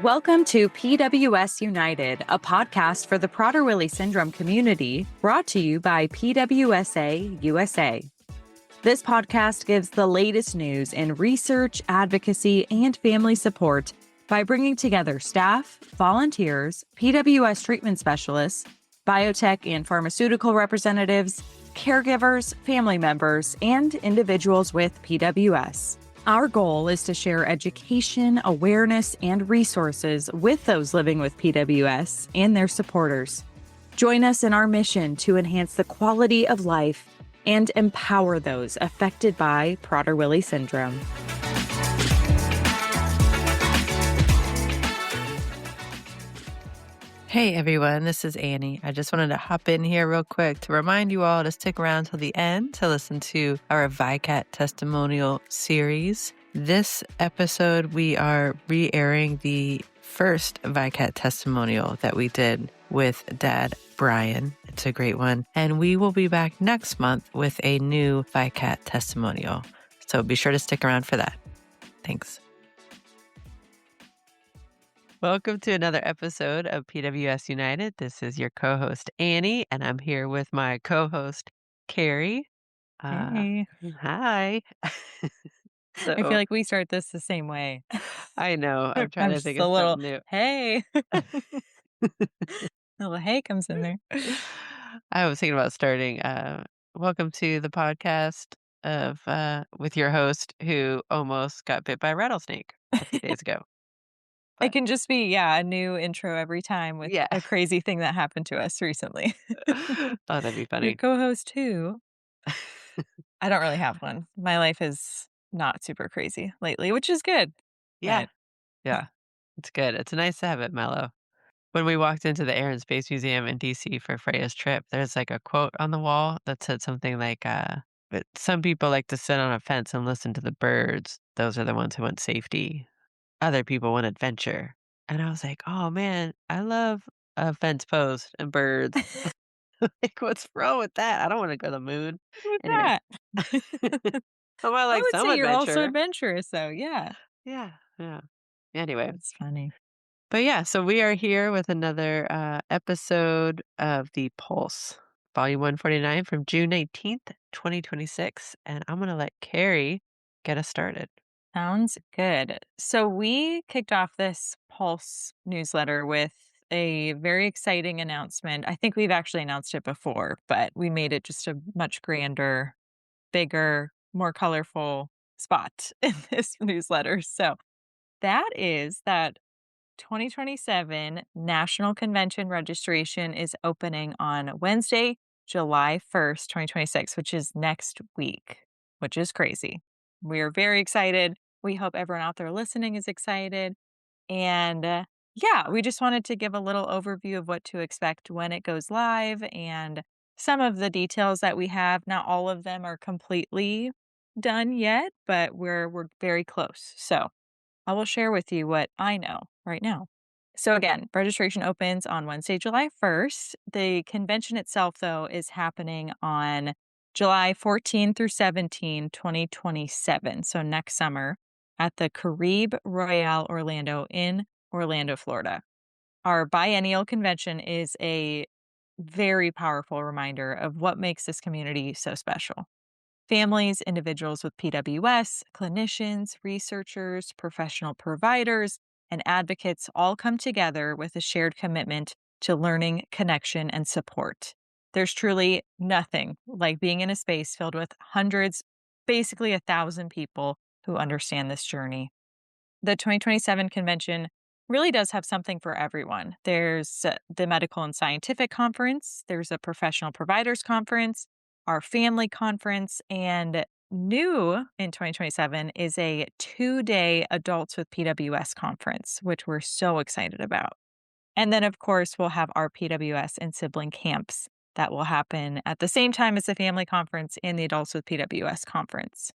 Welcome to PWS United, a podcast for the Prader-Willi syndrome community, brought to you by PWSA USA. This podcast gives the latest news in research, advocacy, and family support by bringing together staff, volunteers, PWS treatment specialists, biotech and pharmaceutical representatives, caregivers, family members, and individuals with PWS. Our goal is to share education, awareness, and resources with those living with PWS and their supporters. Join us in our mission to enhance the quality of life and empower those affected by Prader-Willi syndrome. Hey everyone, this is Annie. I just wanted to hop in here real quick to remind you all to stick around till the end to listen to our VYKAT Testimonial series. This episode, we are re-airing the first VYKAT Testimonial that we did with Dad Brian. It's a great one. And we will be back next month with a new VYKAT Testimonial. So be sure to stick around for that. Thanks. Welcome to another episode of PWS United. This is your co-host, Annie, and I'm here with my co-host, Carrie. Hey. Hi. I feel like we start this the same way. I know. I'm trying to think of something new. Hey. A little hey comes in there. I was thinking about starting, welcome to the podcast of with your host who almost got bit by a rattlesnake a few days ago. It can just be, a new intro every time with a crazy thing that happened to us recently. Oh, that'd be funny. Your co-host too. I don't really have one. My life is not super crazy lately, which is good. Yeah. It's good. It's nice to have it mellow. When we walked into the Air and Space Museum in DC for Freya's trip, there's like a quote on the wall that said something like, but some people like to sit on a fence and listen to the birds. Those are the ones who want safety. Other people want adventure. And I was like, oh man, I love a fence post and birds. Like, what's wrong with that? I don't want to go to the moon. What's Anyway. that? I like I would some say you're also adventure. adventurous, though. Yeah. Yeah. Anyway. It's funny. But yeah, so we are here with another episode of The Pulse, Volume 149 from June 18th, 2026. And I'm going to let Carrie get us started. Sounds good. So we kicked off this Pulse newsletter with a very exciting announcement. I think we've actually announced it before, but we made it just a much grander, bigger, more colorful spot in this newsletter. So that is that 2027 National Convention registration is opening on Wednesday, July 1st, 2026, which is next week, which is crazy. We are very excited. We hope everyone out there listening is excited. And we just wanted to give a little overview of what to expect when it goes live and some of the details that we have. Not all of them are completely done yet, but we're very close. So I will share with you what I know right now. So again, registration opens on Wednesday, July 1st. The convention itself, though, is happening on July 14 through 17, 2027. So next summer at the Caribe Royale Orlando in Orlando, Florida. Our biennial convention is a very powerful reminder of what makes this community so special. Families, individuals with PWS, clinicians, researchers, professional providers, and advocates all come together with a shared commitment to learning, connection, and support. There's truly nothing like being in a space filled with hundreds, basically 1,000 people who understand this journey. The 2027 convention really does have something for everyone. There's the Medical and Scientific Conference, there's a Professional Providers Conference, our Family Conference, and new in 2027 is a 2-day Adults with PWS Conference, which we're so excited about. And then, of course, we'll have our PWS and sibling camps that will happen at the same time as the Family Conference and the Adults with PWS Conference.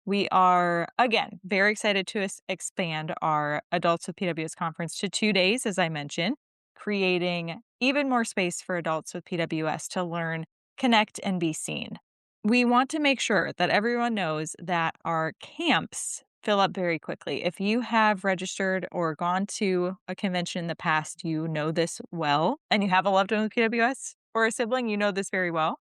We are, again, very excited to expand our Adults with PWS Conference to 2 days, as I mentioned, creating even more space for adults with PWS to learn, connect, and be seen. We want to make sure that everyone knows that our camps fill up very quickly. If you have registered or gone to a convention in the past, you know this well, and you have a loved one with PWS or a sibling, you know this very well.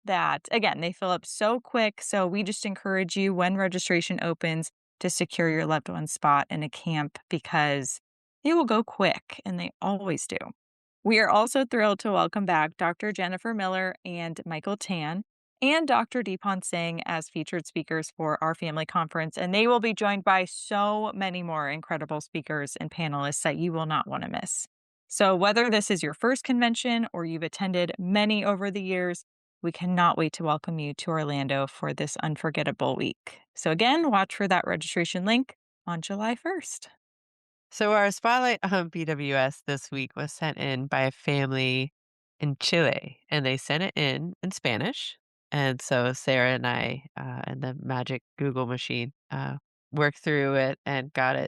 That again, they fill up so quick. So we just encourage you when registration opens to secure your loved one's spot in a camp because they will go quick and they always do. We are also thrilled to welcome back Dr. Jennifer Miller and Michael Tan and Dr. Deepan Singh as featured speakers for our family conference. And they will be joined by so many more incredible speakers and panelists that you will not want to miss. So, whether this is your first convention or you've attended many over the years, we cannot wait to welcome you to Orlando for this unforgettable week. So, again, watch for that registration link on July 1st. So our spotlight on BWS this week was sent in by a family in Chile, and they sent it in Spanish. And so Sarah and I, and the magic Google machine, worked through it and got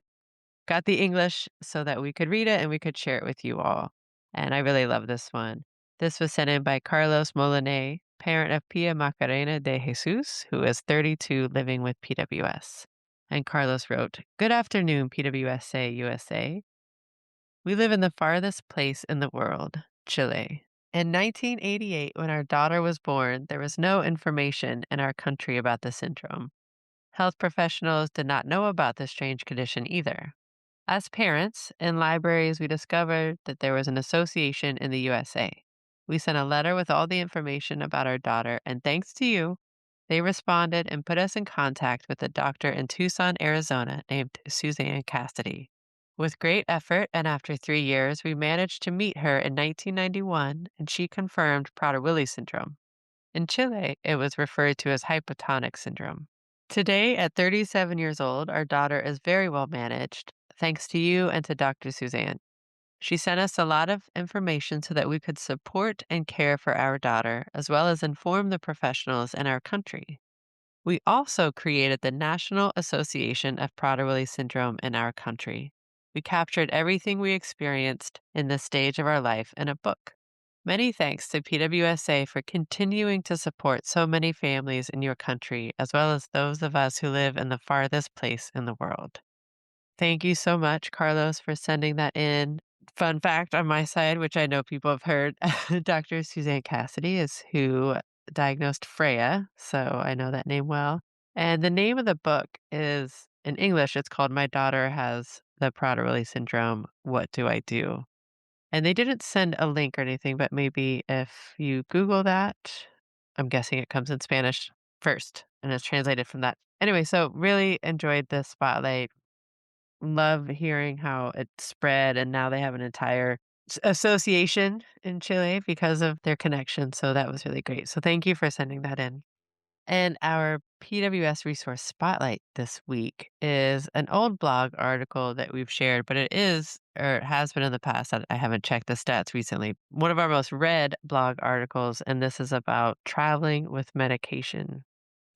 the English so that we could read it and we could share it with you all. And I really love this one. This was sent in by Carlos Moliné, parent of Pia Macarena de Jesus, who is 32 living with PWS. And Carlos wrote, "Good afternoon, PWSA USA. We live in the farthest place in the world, Chile. In 1988, when our daughter was born, there was no information in our country about the syndrome. Health professionals did not know about this strange condition either. As parents, in libraries, we discovered that there was an association in the USA. We sent a letter with all the information about our daughter, and thanks to you, they responded and put us in contact with a doctor in Tucson, Arizona named Suzanne Cassidy. With great effort, and after 3 years, we managed to meet her in 1991, and she confirmed Prader-Willi syndrome. In Chile, it was referred to as hypotonic syndrome. Today, at 37 years old, our daughter is very well managed, thanks to you and to Dr. Suzanne. She sent us a lot of information so that we could support and care for our daughter, as well as inform the professionals in our country. We also created the National Association of Prader-Willi Syndrome in our country. We captured everything we experienced in this stage of our life in a book. Many thanks to PWSA for continuing to support so many families in your country, as well as those of us who live in the farthest place in the world." Thank you so much, Carlos, for sending that in. Fun fact on my side, which I know people have heard, Dr. Suzanne Cassidy is who diagnosed Freya, so I know that name well. And the name of the book is in English, it's called My Daughter Has the Prader-Willi Syndrome. What Do I Do? And they didn't send a link or anything, but maybe if you Google that, I'm guessing it comes in Spanish first and it's translated from that. Anyway, so really enjoyed this spotlight. Love hearing how it spread, and now they have an entire association in Chile because of their connection. So that was really great. So thank you for sending that in. And our PWS resource spotlight this week is an old blog article that we've shared, but it is, or it has been in the past. I haven't checked the stats recently. One of our most read blog articles, and this is about traveling with medication.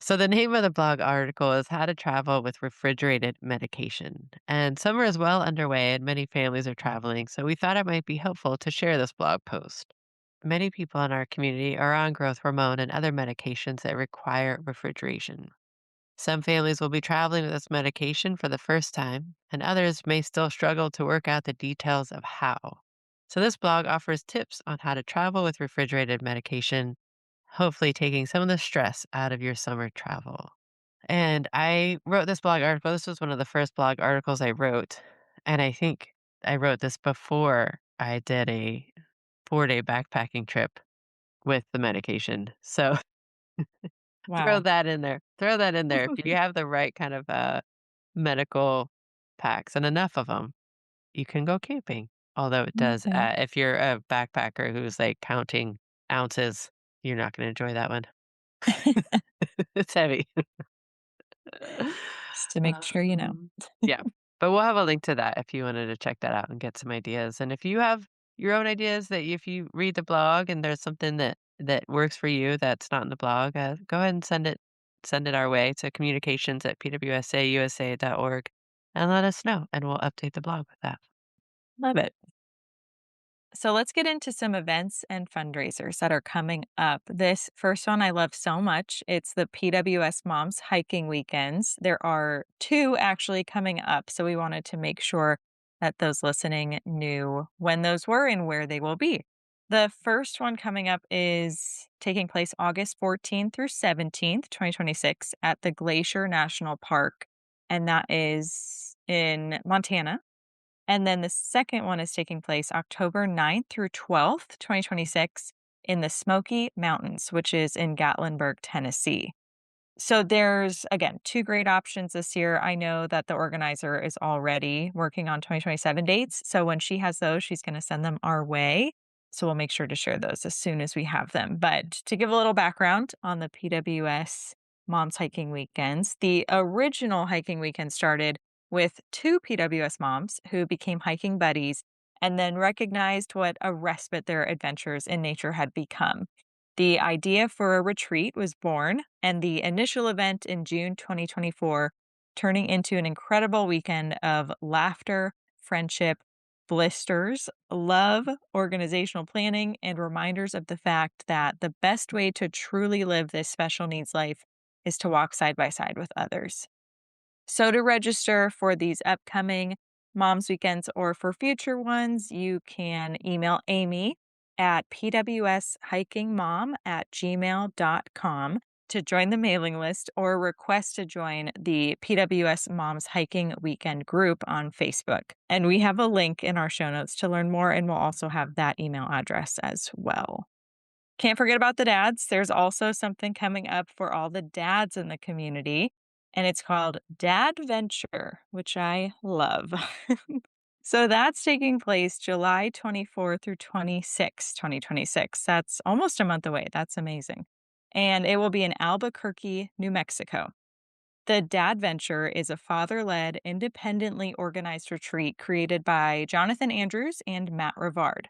So the name of the blog article is How to Travel with Refrigerated Medication. And summer is well underway and many families are traveling, so we thought it might be helpful to share this blog post. Many people in our community are on growth hormone and other medications that require refrigeration. Some families will be traveling with this medication for the first time, and others may still struggle to work out the details of how. So this blog offers tips on how to travel with refrigerated medication, hopefully taking some of the stress out of your summer travel. And I wrote this blog article. This was one of the first blog articles I wrote. And I think I wrote this before I did a 4-day backpacking trip with the medication. So throw Wow. that in there. Throw that in there. If you have the right kind of medical packs and enough of them, you can go camping. Although it does, Okay. if you're a backpacker who's like counting ounces, you're not going to enjoy that one. It's heavy. Just to make sure you know. Yeah, but we'll have a link to that if you wanted to check that out and get some ideas. And if you have your own ideas that if you read the blog and there's something that works for you that's not in the blog, go ahead and send it our way to communications@pwsausa.org and let us know, and we'll update the blog with that. Love it. So let's get into some events and fundraisers that are coming up. This first one I love so much. It's the PWS Moms Hiking Weekends. There are two actually coming up. So we wanted to make sure that those listening knew when those were and where they will be. The first one coming up is taking place August 14th through 17th, 2026, at the Glacier National Park. And that is in Montana. And then the second one is taking place October 9th through 12th, 2026, in the Smoky Mountains, which is in Gatlinburg, Tennessee. So there's, again, two great options this year. I know that the organizer is already working on 2027 dates. So when she has those, she's going to send them our way. So we'll make sure to share those as soon as we have them. But to give a little background on the PWS Moms Hiking Weekends, the original hiking weekend started with two PWS moms who became hiking buddies and then recognized what a respite their adventures in nature had become. The idea for a retreat was born, and the initial event in June 2024 turning into an incredible weekend of laughter, friendship, blisters, love, organizational planning, and reminders of the fact that the best way to truly live this special needs life is to walk side by side with others. So, to register for these upcoming Moms Weekends or for future ones, you can email Amy at pwshikingmom@gmail.com to join the mailing list or request to join the PWS Moms Hiking Weekend group on Facebook. And we have a link in our show notes to learn more, and we'll also have that email address as well. Can't forget about the dads. There's also something coming up for all the dads in the community, and it's called Dad Venture, which I love. So that's taking place July 24 through 26, 2026. That's almost a month away. That's amazing. And it will be in Albuquerque, New Mexico. The Dad Venture is a father led, independently organized retreat created by Jonathan Andrews and Matt Rivard.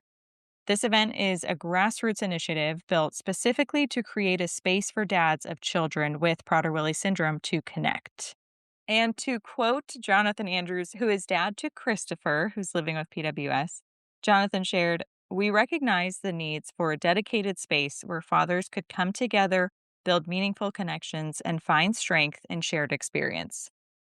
This event is a grassroots initiative built specifically to create a space for dads of children with Prader-Willi syndrome to connect. And to quote Jonathan Andrews, who is dad to Christopher, who's living with PWS, Jonathan shared, "We recognize the needs for a dedicated space where fathers could come together, build meaningful connections, and find strength in shared experience.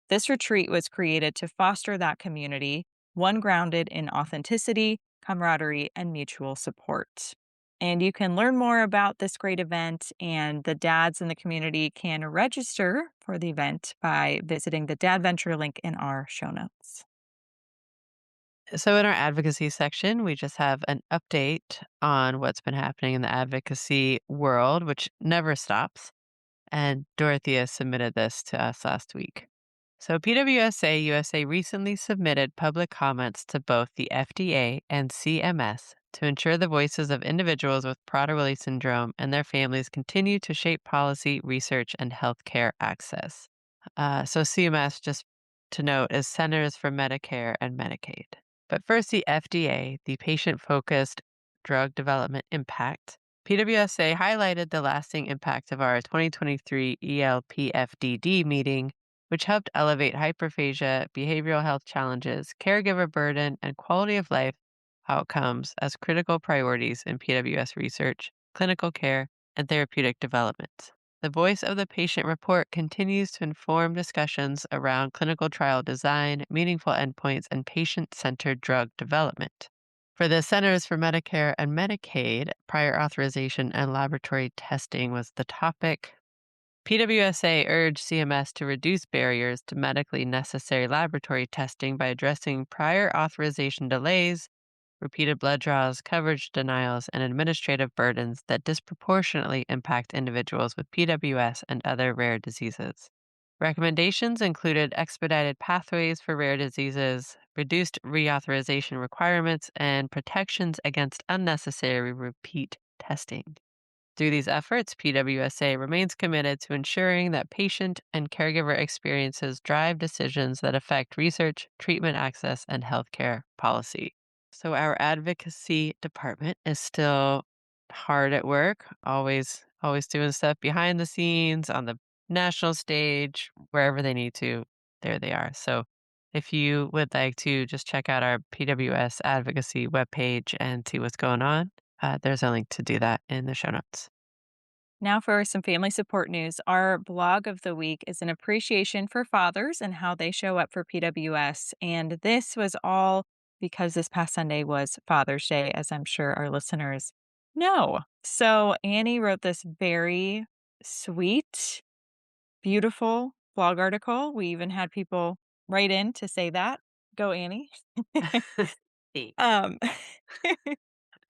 This retreat was created to foster that community, one grounded in authenticity, camaraderie, and mutual support." And you can learn more about this great event, and the dads in the community can register for the event by visiting the Dad Venture link in our show notes. So, in our advocacy section, we just have an update on what's been happening in the advocacy world, which never stops. And Dorothea submitted this to us last week. So, PWSA USA recently submitted public comments to both the FDA and CMS to ensure the voices of individuals with Prader-Willi syndrome and their families continue to shape policy, research, and healthcare access. So, CMS, just to note, is Centers for Medicare and Medicaid. But first, the FDA, the Patient Focused Drug Development Impact. PWSA highlighted the lasting impact of our 2023 ELPFDD meeting, which helped elevate hyperphagia, behavioral health challenges, caregiver burden, and quality of life outcomes as critical priorities in PWS research, clinical care, and therapeutic development. The voice of the patient report continues to inform discussions around clinical trial design, meaningful endpoints, and patient centered drug development. For the Centers for Medicare and Medicaid, prior authorization and laboratory testing was the topic. PWSA urged CMS to reduce barriers to medically necessary laboratory testing by addressing prior authorization delays, repeated blood draws, coverage denials, and administrative burdens that disproportionately impact individuals with PWS and other rare diseases. Recommendations included expedited pathways for rare diseases, reduced reauthorization requirements, and protections against unnecessary repeat testing. Through these efforts, PWSA remains committed to ensuring that patient and caregiver experiences drive decisions that affect research, treatment access, and healthcare policy. So our advocacy department is still hard at work, always doing stuff behind the scenes, on the national stage, wherever they need to, there they are. So If you would like to just check out our PWS Advocacy webpage and see what's going on, there's a link to do that in the show notes. Now, for some family support news, our blog of the week is an appreciation for fathers and how they show up for PWS. And this was all because this past Sunday was Father's Day, as I'm sure our listeners know. So, Annie wrote this very sweet, beautiful blog article. We even had people write in to say that. Go, Annie. Thanks. um,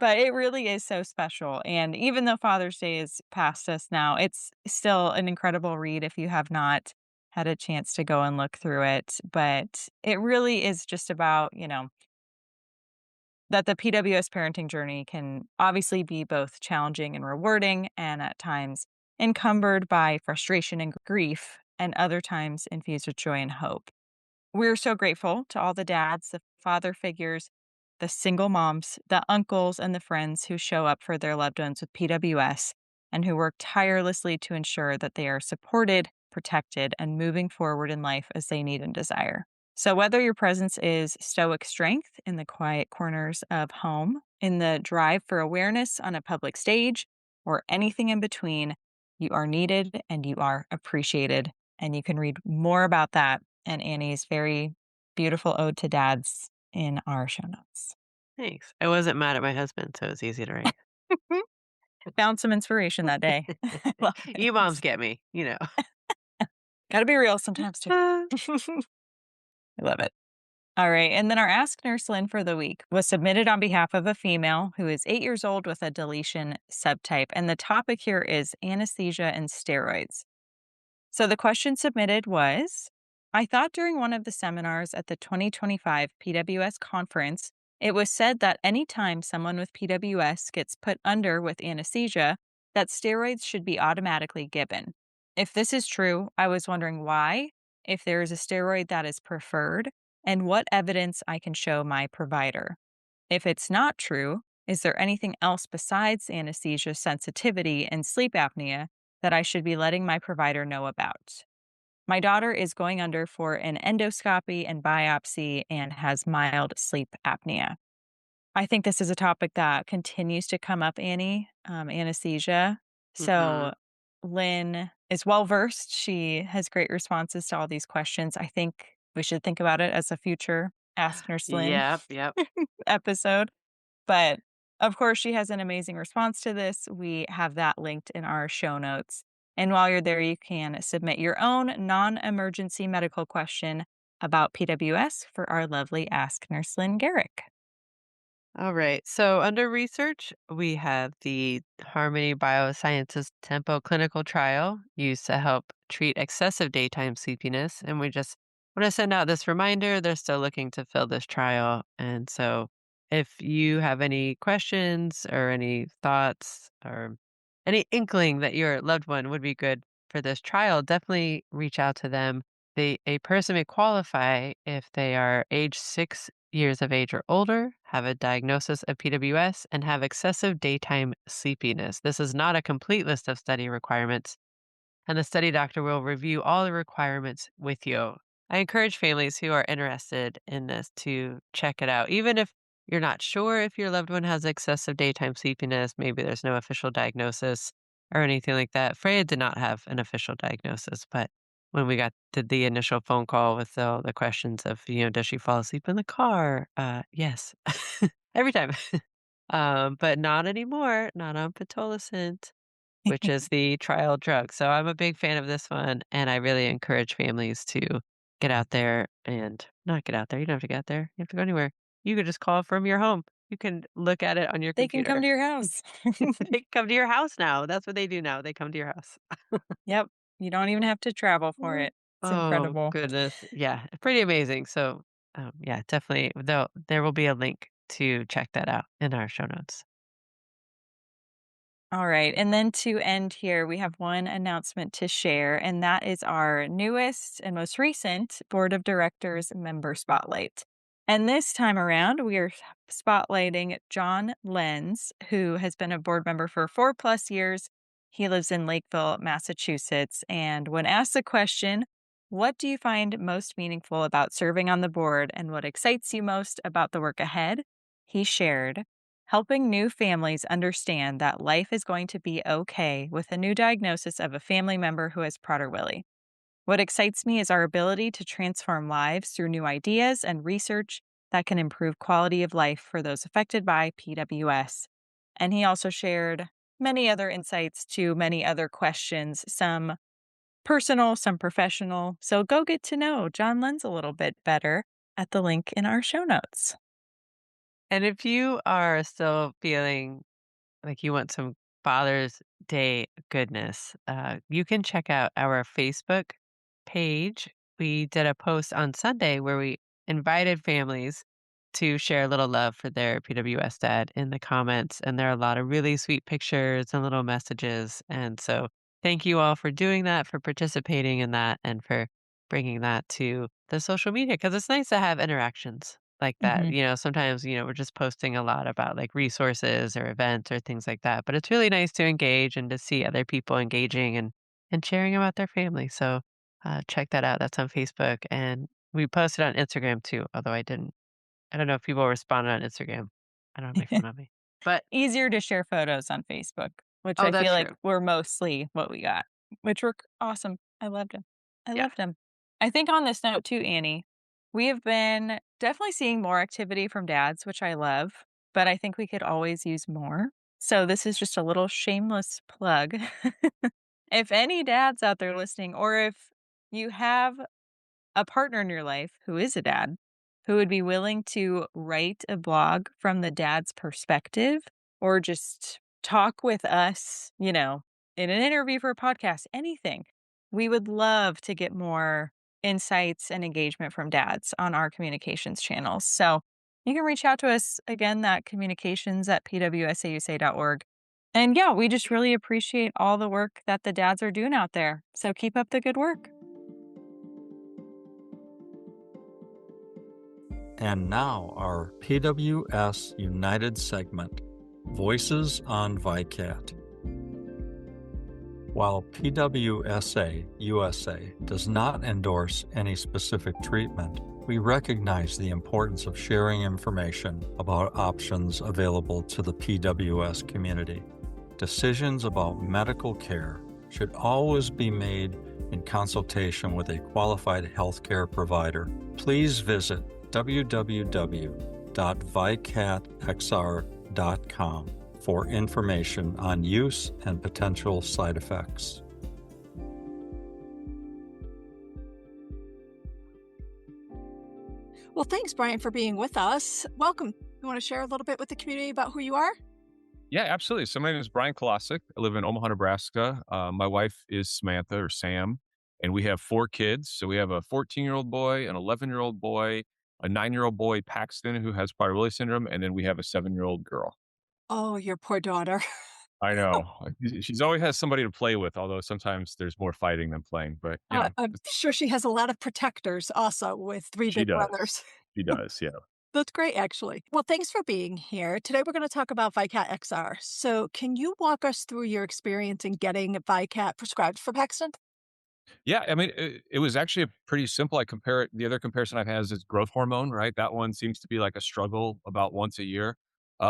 But it really is so special, and even though Father's Day is past us now, it's still an incredible read if you have not had a chance to go and look through it, but it really is just about, that the PWS parenting journey can obviously be both challenging and rewarding, and at times encumbered by frustration and grief, and other times infused with joy and hope. We're so grateful to all the dads, the father figures, the single moms, the uncles, and the friends who show up for their loved ones with PWS and who work tirelessly to ensure that they are supported, protected, and moving forward in life as they need and desire. So, whether your presence is stoic strength in the quiet corners of home, in the drive for awareness on a public stage, or anything in between, you are needed and you are appreciated. And you can read more about that and Annie's very beautiful ode to dads in our show notes. Thanks. I wasn't mad at my husband, so it was easy to write. Found some inspiration that day. I love You it. moms get me, you know. Gotta be real sometimes too. I love it. All right. And then our Ask Nurse Lynn for the week was submitted on behalf of a female who is 8 years old with a deletion subtype. And the topic here is anesthesia and steroids. So the question submitted was, I thought during one of the seminars at the 2025 PWS conference, it was said that anytime someone with PWS gets put under with anesthesia, that steroids should be automatically given. If this is true, I was wondering why, if there is a steroid that is preferred, and what evidence I can show my provider. If it's not true, is there anything else besides anesthesia sensitivity and sleep apnea that I should be letting my provider know about? My daughter is going under for an endoscopy and biopsy and has mild sleep apnea. I think this is a topic that continues to come up, Annie, anesthesia. So, Mhm. Lynn is well versed. She has great responses to all these questions. I think we should think about it as a future Ask Nurse Lynn Yep, yep. episode. But of course, she has an amazing response to this. We have that linked in our show notes. And while you're there, you can submit your own non emergency medical question about PWS for our lovely Ask Nurse Lynn Garrick. All right. So under research, we have the Harmony Biosciences Tempo clinical trial used to help treat excessive daytime sleepiness. And we just want to send out this reminder they're still looking to fill this trial. And so if you have any questions or any thoughts or any inkling that your loved one would be good for this trial, definitely reach out to them. A person may qualify if they are age 6 years of age or older, have a diagnosis of PWS, and have excessive daytime sleepiness. This is not a complete list of study requirements, and the study doctor will review all the requirements with you. I encourage families who are interested in this to check it out. Even if you're not sure if your loved one has excessive daytime sleepiness, maybe there's no official diagnosis or anything like that. Freya did not have an official diagnosis, but when we got to the initial phone call with all the questions of, does she fall asleep in the car? Yes, every time. But not anymore, not on pitolisant, which is the trial drug. So I'm a big fan of this one, and I really encourage families to get out there and not get out there. You don't have to get out there. You have to go anywhere. You could just call from your home. You can look at it on your They can come computer. to your house. They come to your house now. That's what they do now. They come to your house. Yep. You don't even have to travel for Mm. it. It's Oh incredible. goodness. Yeah, pretty amazing. So yeah, definitely though there will be a link to check that out in our show notes. All right. And then to end here, we have one announcement to share, and that is our newest and most recent Board of Directors member spotlight. And this time around, we are spotlighting John Lenz, who has been a board member for 4+ years. He lives in Lakeville, Massachusetts. And when asked the question, What do you find most meaningful about serving on the board and what excites you most about the work ahead? He shared, helping new families understand that life is going to be okay with a new diagnosis of a family member who has Prader-Willi. What excites me is our ability to transform lives through new ideas and research that can improve quality of life for those affected by PWS. And he also shared many other insights to many other questions, some personal, some professional. So go get to know John Lenz a little bit better at the link in our show notes. And if you are still feeling like you want some Father's Day goodness, you can check out our Facebook page. We did a post on Sunday where we invited families to share a little love for their PWS dad in the comments. And there are a lot of really sweet pictures and little messages. And so thank you all for doing that, for participating in that, and for bringing that to the social media because it's nice to have interactions like that. Mhm. Sometimes, we're just posting a lot about like resources or events or things like that. But it's really nice to engage and to see other people engaging and sharing about their family. So check that out. That's on Facebook. And we posted on Instagram too, although I don't know if people responded on Instagram. I don't have my phone on me. But Easier to share photos on Facebook, which oh, I feel that's like true. were mostly what we got, which were awesome. I loved him. I Yeah. loved him. I think on this note too, Annie, we have been definitely seeing more activity from dads, which I love, but I think we could always use more. So this is just a little shameless plug. If any dads out there listening, or if you have a partner in your life who is a dad, who would be willing to write a blog from the dad's perspective or just talk with us, in an interview for a podcast, anything. We would love to get more insights and engagement from dads on our communications channels. So you can reach out to us again, that communications at pwsausa.org. And yeah, we just really appreciate all the work that the dads are doing out there. So keep up the good work. And now our PWS United segment, Voices on VYKAT. While PWSA USA does not endorse any specific treatment, we recognize the importance of sharing information about options available to the PWS community. Decisions about medical care should always be made in consultation with a qualified healthcare provider. Please visit www.vykatxr.com for information on use and potential side effects. Well, thanks, Brian, for being with us. Welcome. You want to share a little bit with the community about who you are? Yeah, absolutely. So my name is Brian Kolosik. I live in Omaha, Nebraska. My wife is Samantha or Sam, and we have four kids. So we have a 14-year-old boy, an 11-year-old boy, a 9-year-old boy, Paxton, who has Prader-Willi syndrome, and then we have a 7-year-old girl. Oh, your poor daughter. I know. She's always has somebody to play with, although sometimes there's more fighting than playing. But I'm sure she has a lot of protectors also with three she big does. brothers. She does. Yeah. That's great, actually. Well, thanks for being here. Today, we're going to talk about VYKAT XR. So, can you walk us through your experience in getting VYKAT prescribed for Paxton? Yeah, I mean, it was actually pretty simple. I compare it. The other comparison I've had is growth hormone, right? That one seems to be like a struggle about once a year.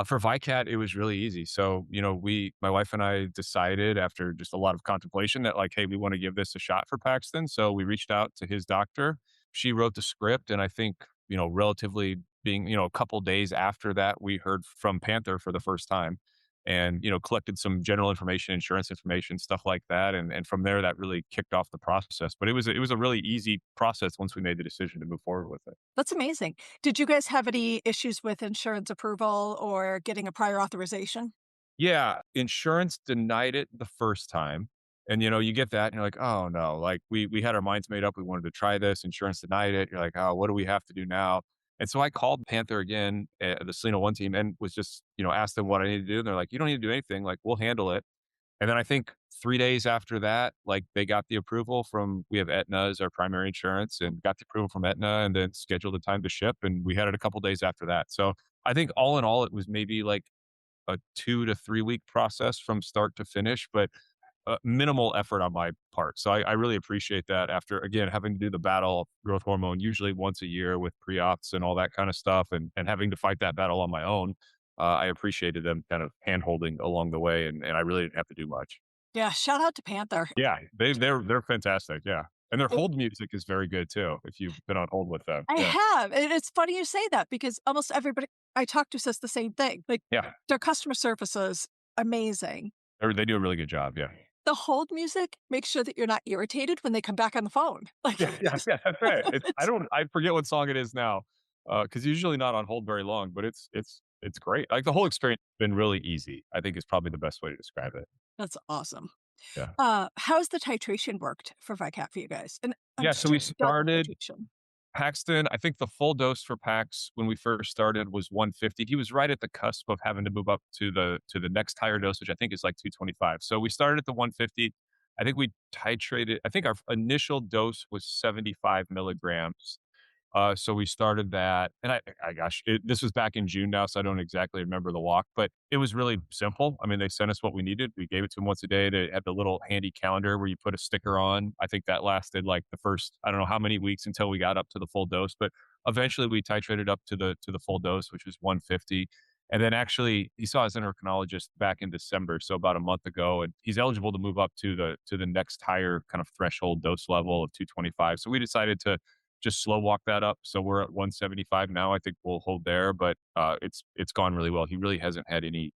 For VICAT, it was really easy. So, my wife and I decided after just a lot of contemplation that like, hey, we want to give this a shot for Paxton. So we reached out to his doctor. She wrote the script, and I think relatively being a couple days after that, we heard from Panther for the first time and collected some general information, insurance information, stuff like that, and from there that really kicked off the process. But it was a really easy process once we made the decision to move forward with it. That's amazing. Did you guys have any issues with insurance approval or getting a prior authorization? Yeah, insurance denied it the first time, and you get that, and you're like, oh no, like we had our minds made up, we wanted to try this. Insurance denied it. You're like, oh, what do we have to do now? And so I called Panther again, the Selena One team, and was just asked them what I needed to do. And they're like, you don't need to do anything. Like we'll handle it. And then I think 3 days after that, like, they got the approval from we have Aetna as our primary insurance and got the approval from Aetna and then scheduled the time to ship, and we had it a couple days after that. So, I think all in all, it was maybe, like, a 2 to 3 week process from start to finish, but minimal effort on my part. So I really appreciate that after, again, having to do the battle of growth hormone usually once a year with pre-ops and all that kind of stuff, and having to fight that battle on my own. I appreciated them kind of hand holding along the way, and I really didn't have to do much. Yeah, shout out to Panther. Yeah, they're fantastic. Yeah. And their hold music is very good too, if you've been on hold with them. I Yeah. have, and it's funny you say that because almost everybody I talk to says the same thing. Like, Yeah. their customer service is amazing. They do a really good job. Yeah. The hold music makes sure that you're not irritated when they come back on the phone. Like, Yeah, that's right. it's I forget what song it is now, because usually not on hold very long, but it's great. Like, the whole experience has been really easy, I think is probably the best way to describe it. that's awesome. Yeah. How's the titration worked for VYKAT for you guys? And I'm Yeah, so we sure you've done the started titration. Paxton. I think the full dose for Pax when we first started was 150. He was right at the cusp of having to move up to the next higher dose, which I think is like 225. So we started at the 150. I think we titrated. I think our initial dose was 75 milligrams. So we started that, and this was back in June now, so I don't exactly remember the walk, but it was really simple. I mean, they sent us what we needed. We gave it to them once a day. They had the little handy calendar where you put a sticker on. I think that lasted like the first, I don't know how many weeks until we got up to the full dose, but eventually we titrated up to the full dose, which was 150. And then actually, he saw his endocrinologist back in December, so about a month ago, and he's eligible to move up to the next higher kind of threshold dose level of 225. So we decided to just slow walk that up. So we're at 175 now. I think we'll hold there, but it's gone really well. He really hasn't had any,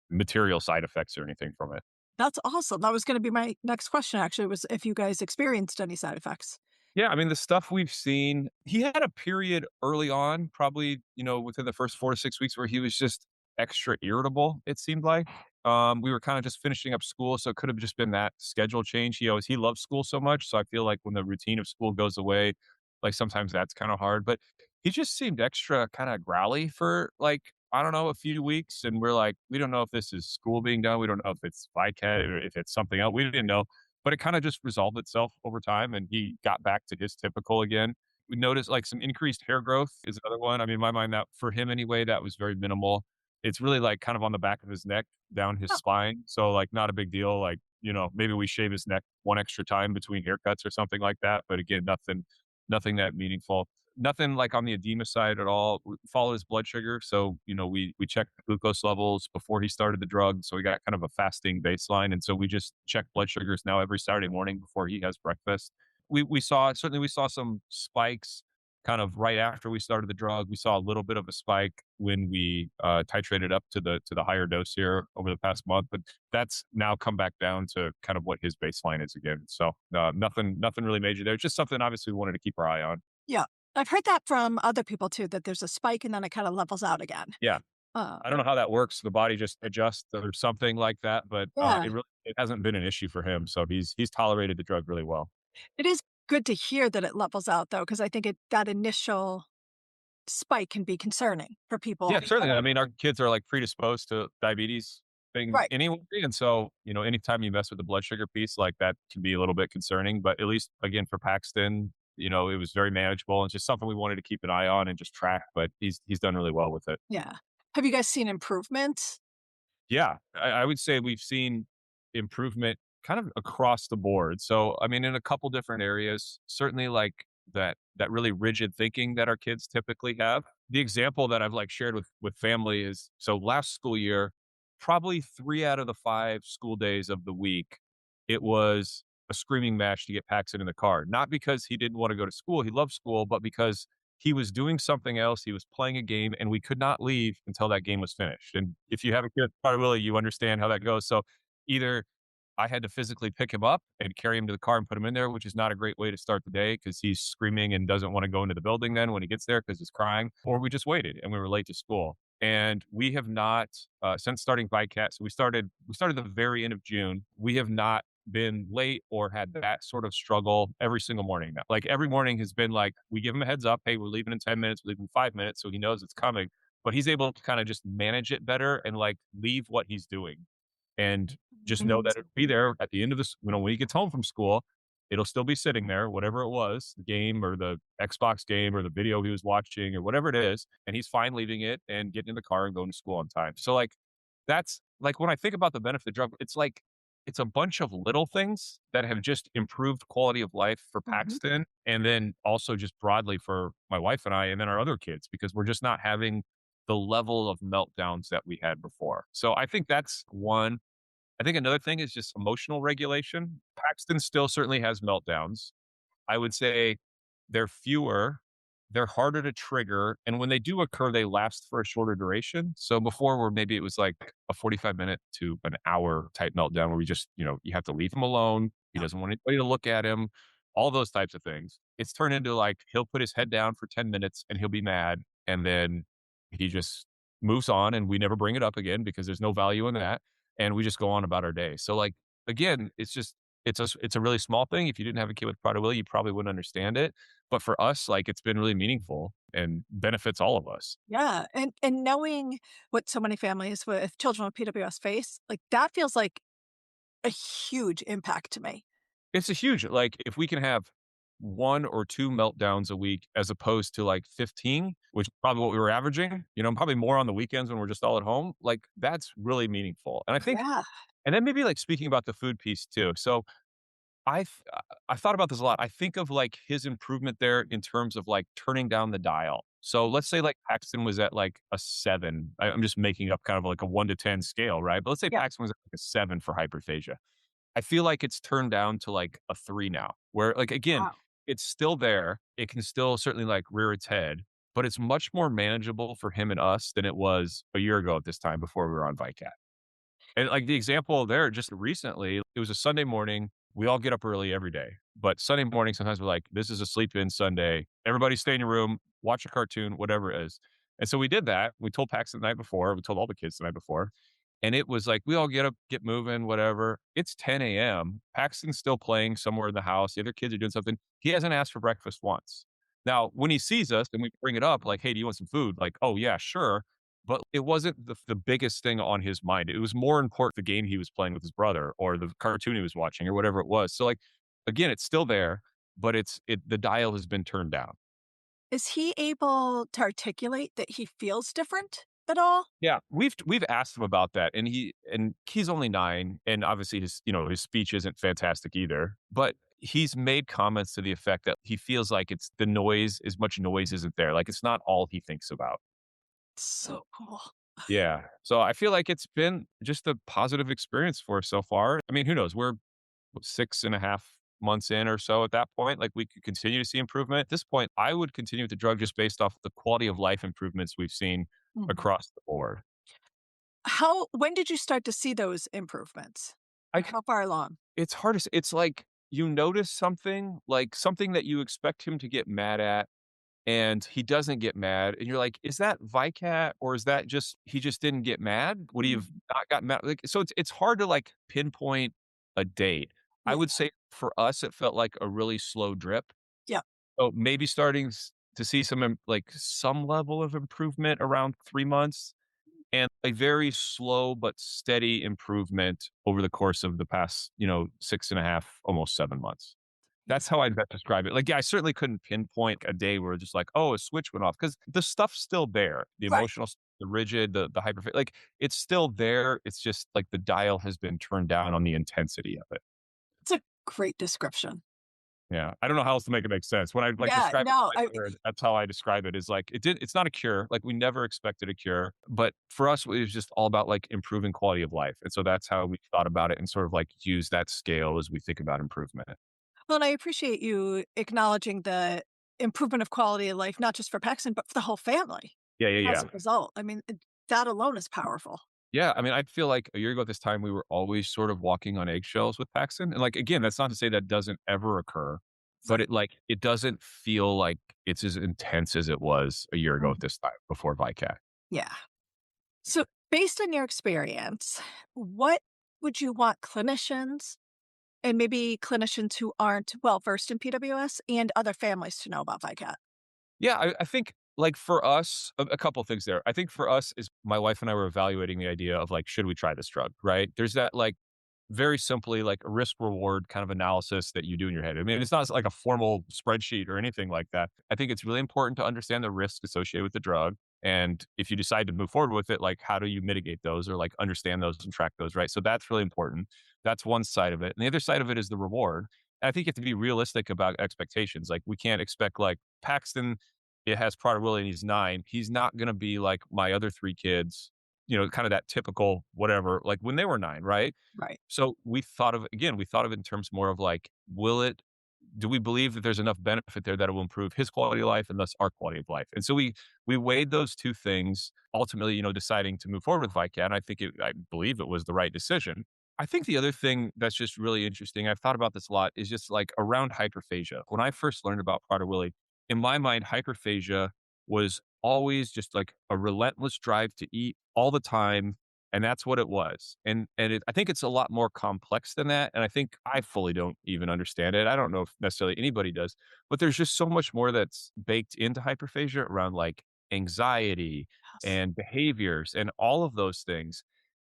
material side effects or anything from it. That's awesome. That was gonna be my next question actually, was if you guys experienced any side effects. Yeah, I mean, the stuff we've seen, he had a period early on, probably, within the first 4 to 6 weeks where he was just extra irritable, it seemed like. We were kind of just finishing up school, so it could have just been that schedule change. He loves school so much. So I feel like when the routine of school goes away, like sometimes that's kind of hard. But he just seemed extra kind of growly for like, I don't know, a few weeks. And we're like, we don't know if this is school being done. We don't know if it's VYKAT or if it's something else. We didn't know, but it kind of just resolved itself over time and he got back to his typical again. We noticed like some increased hair growth is another one. I mean, in my mind, that for him anyway, that was very minimal. It's really like kind of on the back of his neck, down his Oh, spine. So like not a big deal. Like, maybe we shave his neck one extra time between haircuts or something like that. But again, nothing that meaningful. Nothing like on the edema side at all. We follow his blood sugar. So, we checked the glucose levels before he started the drug. So we got kind of a fasting baseline. And so we just check blood sugars now every Saturday morning before he has breakfast. We saw some spikes kind of right after we started the drug. We saw a little bit of a spike when we titrated up to the higher dose here over the past month, but that's now come back down to kind of what his baseline is again. So nothing really major there. Just something obviously we wanted to keep our eye on. yeah. I've heard that from other people too, that there's a spike and then it kinda levels out again. Yeah. Uh, I don't know how that works. The body just adjusts or something like that, but yeah. it hasn't been an issue for him. So he's tolerated the drug really well. It is good to hear that it levels out though, because I think that initial spike can be concerning for people. Yeah, certainly. I mean, our kids are like predisposed to diabetes thing Right. anyway. And so, anytime you mess with the blood sugar piece, like that can be a little bit concerning. But at least again for Paxton, it was very manageable and just something we wanted to keep an eye on and just track. But he's done really well with it. Yeah. Have you guys seen improvement? Yeah, I would say we've seen improvement kind of across the board. So, I mean, in a couple different areas, certainly like that really rigid thinking that our kids typically have. The example that I've like shared with family is so last school year, probably 3 out of the 5 school days of the week, it was a screaming match to get Paxton in the car. Not because he didn't want to go to school, he loved school, but because he was doing something else. He was playing a game, and we could not leave until that game was finished. And if you have a kid, probably you understand how that goes. So either I had to physically pick him up and carry him to the car and put him in there, which is not a great way to start the day because he's screaming and doesn't want to go into the building then when he gets there because he's crying, or we just waited and we were late to school. And we have not, since starting VYKAT, so we started the very end of June. We have not been late or had that sort of struggle every single morning now. Like every morning has been like, we give him a heads up. Hey, we're leaving in 10 minutes, we're leaving in 5 minutes. So he knows it's coming, but he's able to kind of just manage it better and like leave what he's doing and just know that it'll be there at the end of this, when he gets home from school, it'll still be sitting there, whatever it was, the game or the Xbox game or the video he was watching or whatever it is. And he's fine leaving it and getting in the car and going to school on time. So like, that's like, when I think about the benefit of the drug, it's like, it's a bunch of little things that have just improved quality of life for Mhm. Paxton and then also just broadly for my wife and I and then our other kids because we're just not having the level of meltdowns that we had before. So I think that's one. I think another thing is just emotional regulation. Paxton still certainly has meltdowns. I would say they're fewer, they're harder to trigger, and when they do occur, they last for a shorter duration. So before where maybe it was like a 45-minute to an hour type meltdown where we just, you have to leave him alone. He Yeah. doesn't want anybody to look at him, all those types of things. It's turned into like he'll put his head down for 10 minutes and he'll be mad, and then he just moves on and we never bring it up again because there's no value in that, and we just go on about our day. So, like, again, it's a really small thing. If you didn't have a kid with Prader-Willi, you probably wouldn't understand it. But for us, like, it's been really meaningful and benefits all of us. Yeah, and knowing what so many families with children with PWS face, like, that feels like a huge impact to me. It's a huge like, if we can have 1 or 2 meltdowns a week as opposed to, like, 15, which is probably what we were averaging, probably more on the weekends when we're just all at home, like, that's really meaningful. And I think Yeah. and then maybe, like, speaking about the food piece too. So I've thought about this a lot. I think of, like, his improvement there in terms of, like, turning down the dial. So let's say, like, Paxton was at, like, a 7. I'm just making up kind of like a 1 to 10 scale, right? But let's say Yeah. Paxton was at, like, a 7 for hyperphagia. I feel like it's turned down to, like, a 3 now, where, like, again, Wow. it's still there. It can still certainly, like, rear its head, but it's much more manageable for him and us than it was a year ago at this time before we were on VYKAT. And, like, the example there just recently, it was a Sunday morning. We all get up early every day, but Sunday morning, sometimes we're like, "This is a sleep-in Sunday. Everybody stay in your room, watch a cartoon," whatever it is. And so we did that. We told Paxton the night before. We told all the kids the night before. And it was like, we all get up, get moving, whatever. It's 10 AM. Paxton's still playing somewhere in the house. The other kids are doing something. He hasn't asked for breakfast once. Now, when he sees us and we bring it up, like, "Hey, do you want some food?" Like, "Oh, yeah, sure." But it wasn't the biggest thing on his mind. It was more important the game he was playing with his brother or the cartoon he was watching or whatever it was. So, like, again, it's still there, but the dial has been turned down. Is he able to articulate that he feels different at all? Yeah, we've asked him about that, and he's only 9, and obviously his speech isn't fantastic either, but he's made comments to the effect that he feels like it's the noise as much noise isn't there, like, it's not all he thinks about. So cool. Yeah, so I feel like it's been just a positive experience for us so far. I mean, who knows? We're 6.5 months in or so at that point, like, we could continue to see improvement. At this point, I would continue with the drug just based off the quality of life improvements we've seen Mhm. across the board. When did you start to see those improvements? I Like, how far along? It's hard to s it's like you notice something, like something that you expect him to get mad at, and he doesn't get mad, and you're like, "Is that VYKAT or is that just he just didn't get mad? Would he have Mhm. not gotten mad?" Like, so it's hard to, like, pinpoint a date. I Yeah. would say for us, it felt like a really slow drip. Yeah. So maybe starting to see some level of improvement around 3 months and a very slow but steady improvement over the course of the past, 6.5, almost 7 months. That's Amazing. how I'd best describe it. Like, yeah, I certainly couldn't pinpoint a day where just like, "Oh, a switch went off," because the stuff's still there. The Right. emotional the rigid, the hyper like, it's still there. It's just, like, the dial has been turned down on the intensity of it. It's a great description. Yeah. I don't know how else to make it make sense. When I, like, Yeah, describe it no, to my mother, that's how I describe it is, like, it's not a cure, like, we never expected a cure, but for us, it was just all about, like, improving quality of life, and so that's how we thought about it and sort of, like, use that scale as we think about improvement. well, and I appreciate you acknowledging the improvement of quality of life, not just for Paxton, but for the whole family Yeah, yeah, as yeah. a result. I mean, that alone is powerful. Yeah, I mean, I feel like a year ago at this time, we were always sort of walking on eggshells with Paxton, and, like, again, that's not to say that doesn't ever occur, but Right. it doesn't feel like it's as intense as it was a year ago at Mhm. this time before VICAT. Yeah. So, based on your experience, what would you want clinicians and maybe clinicians who aren't well versed in PWS and other families to know about VICAT? Yeah, I think, like, for us, a couple things there. I think for us is my wife and I were evaluating the idea of, like, should we try this drug, right? There's that, like, very simply, like, a risk reward kind of analysis that you do in your head. I mean, it's not like a formal spreadsheet or anything like that. I think it's really important to understand the risks associated with the drug. And if you decide to move forward with it, like how do you mitigate those or like understand those and track those, right? So that's really important. That's one side of it. And the other side of it is the reward. And I think you have to be realistic about expectations. Like we can't expect like Paxton, it has Prader-Willi and he's 9. He's not going to be like my other 3 kids, kind of that typical whatever, like when they were 9, right? Right. So we thought of it in terms more of like, do we believe that there's enough benefit there that it will improve his quality of life and thus our quality of life? And so we weighed those 2 things, ultimately, deciding to move forward with VYKAT. And I believe it was the right decision. I think the other thing that's just really interesting, I've thought about this a lot, is just like around hyperphagia. When I first learned about Prader-Willi, in my mind, hyperphagia was always just like a relentless drive to eat all the time, and that's what it was. I think it's a lot more complex than that, and I think I fully don't even understand it. I don't know if necessarily anybody does, but there's just so much more that's baked into hyperphagia around like anxiety Yes. and behaviors and all of those things.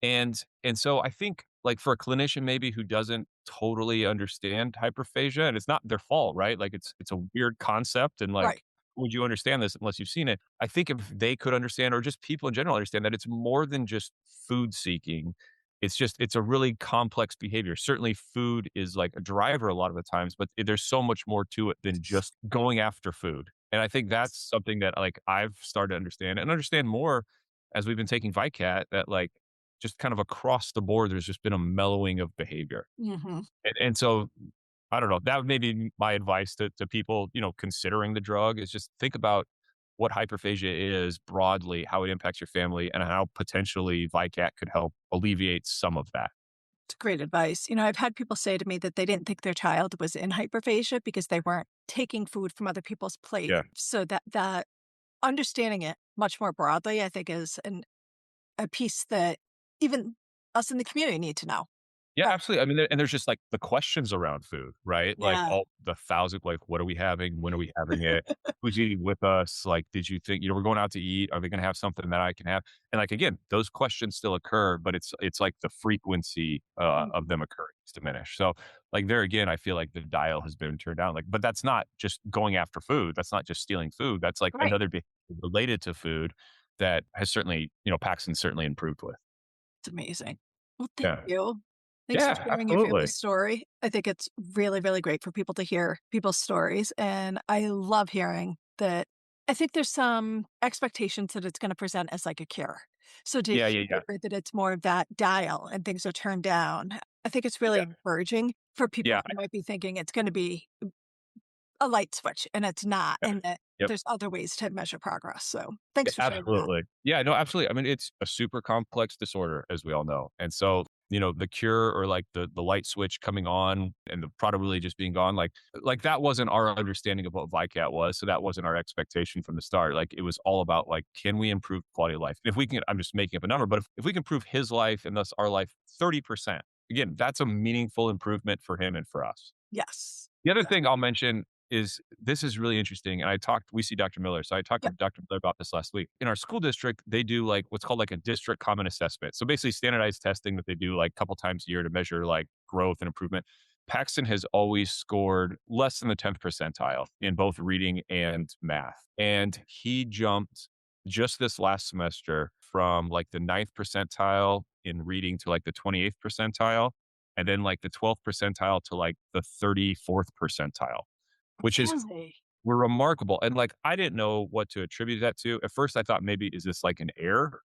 And so I think like for a clinician maybe who doesn't totally understand hyperphagia, and it's not their fault, right? Like it's a weird concept, and Right. like would you understand this unless you've seen it? I think if they could understand, or just people in general understand, that it's more than just food seeking. It's a really complex behavior. Certainly food is like a driver a lot of the times, but there's so much more to it than just going after food. And I think that's something that like I've started to understand more as we've been taking VICAT, that like just kind of across the board, there's just been a mellowing of behavior. Mhm. And so I don't know. That would maybe my advice to people, considering the drug, is just think about what hyperphagia is broadly, how it impacts your family, and how potentially VICAT could help alleviate some of that. It's great advice. I've had people say to me that they didn't think their child was in hyperphagia because they weren't taking food from other people's plate. Yeah. So that understanding it much more broadly, I think, is a piece that even us in the community need to know. Yeah, That absolutely. I mean, and there's just like the questions around food, right? Like yeah. all the thousand, like, what are we having? When are we having it? Who's eating with us? Like, did you think, we're going out to eat? Are they going to have something that I can have? And like, again, those questions still occur, but it's like the frequency of Mhm. them occurring is diminished. So like there again, I feel like the dial has been turned down. Like, but that's not just going after food. That's not just stealing food. That's like Right. another behavior related to food that has certainly, Paxton certainly improved with. It's amazing. Well, thank Yeah. you. Thanks for Yeah, sharing your absolutely. family's story. I think it's really, really great for people to hear people's stories, and I love hearing that. I think there's some expectations that it's gonna present as like a cure. So to Yeah, yeah, yeah. hear that it's more of that dial and things are turned down, I think it's really Yeah. encouraging for people Yeah. who might be thinking it's gonna be a light switch, and it's not, Yeah. and that Yep. there's other ways to measure progress. So Yeah, thanks for sharing that. absolutely. Yeah, no, absolutely. I mean, it's a super complex disorder, as we all know. And so, the cure or like the light switch coming on and the product really just being gone, like that wasn't our understanding of what VICAT was. So that wasn't our expectation from the start. Like it was all about like, can we improve quality of life? If we can, I'm just making up a number, but if we can improve his life and thus our life 30%, again, that's a meaningful improvement for him and for us. Yes. The other Yes. thing I'll mention is this is really interesting, and we see Dr. Miller, so I talked to Yep. Dr. Miller about this last week. In our school district, they do like what's called like a district common assessment. So basically standardized testing that they do like a couple times a year to measure like growth and improvement. Paxton has always scored less than the 10th percentile in both reading and math. And he jumped just this last semester from like the 9th percentile in reading to like the 28th percentile, and then like the 12th percentile to like the 34th percentile, which is Really? were remarkable. And like I didn't know what to attribute that to. At first I thought maybe is this like an error,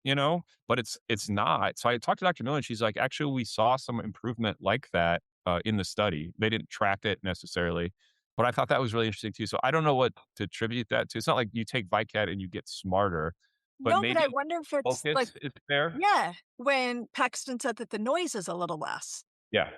but it's not. So I talked to Dr. Miller and she's like, actually we saw some improvement like that in the study. They didn't track it necessarily, but I thought that was really interesting too. So I don't know what to attribute that to. It's not like you take VICAT and you get smarter, but No, but I maybe wonder if it's like focus is there. yeah, when Paxton said that the noise is a little less, Yeah.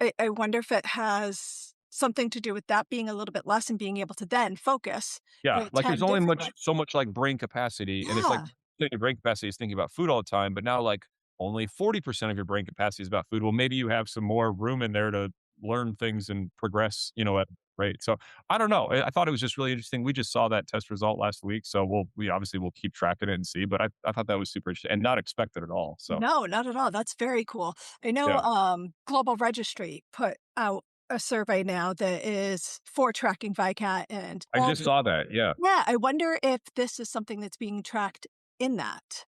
I wonder if it has something to do with that being a little bit less and being able to then focus and Yeah, like there's attend only differently. so much like brain capacity, and it's like Yeah. your brain capacity is thinking about food all the time, but now like only 40% of your brain capacity is about food. Well, maybe you have some more room in there to learn things and progress, at right. So I don't know. I thought it was just really interesting. We just saw that test result last week, so we obviously will keep tracking it and see. But I thought that was super interesting and not expected at all. So No, not at all. That's very cool. I know, yeah, Global Registry put out a survey now that is for tracking VICAT and I all just the saw that. Yeah. yeah, I wonder if this is something that's being tracked in that?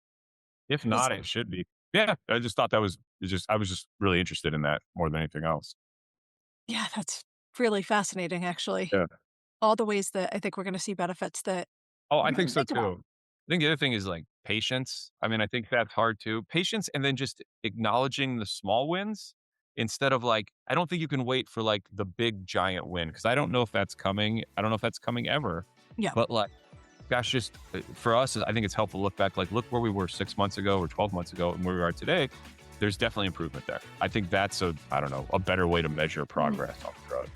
If Is not, it should be. Yeah, I just thought that was I was just really interested in that more than anything else. Yeah, that's really fascinating, actually. Yeah. All the ways that I think we're gonna see benefits that Oh, I we think didn't so think about. too. I think the other thing is like patience. I mean, I think that's hard too. Patience and then just acknowledging the small wins instead of like, I don't think you can wait for like the big giant win because I don't know if that's coming. I don't know if that's coming ever. Yeah. But like, gosh, just for us, I think it's helpful to look back, like, look where we were 6 months ago or 12 months ago and where we are today. There's definitely improvement there. I think that's I don't know, a better way to measure Mhm. progress on the road.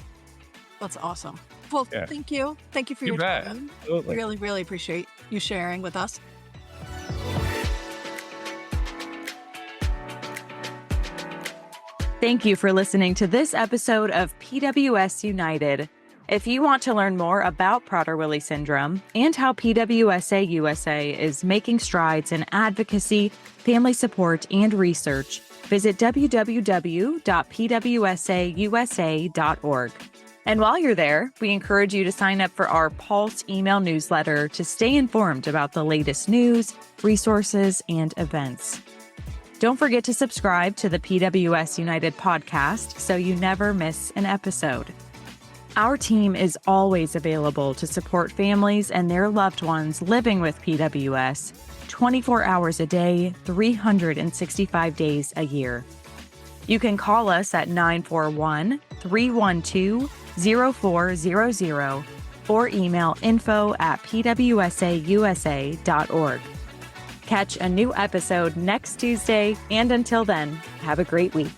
That's awesome. Well, Yeah. thank you. Thank you for You your bet. time. Absolutely. Really, really appreciate you sharing with us. Thank you for listening to this episode of PWS United. If you want to learn more about Prader-Willi syndrome and how PWSA USA is making strides in advocacy, family support, and research, visit www.pwsausa.org. And while you're there, we encourage you to sign up for our Pulse email newsletter to stay informed about the latest news, resources, and events. Don't forget to subscribe to the PWS United podcast so you never miss an episode. Our team is always available to support families and their loved ones living with PWS 24 hours a day, 365 days a year. You can call us at 941-312-0400 or email info@pwsausa.org. Catch a new episode next Tuesday, and until then, have a great week.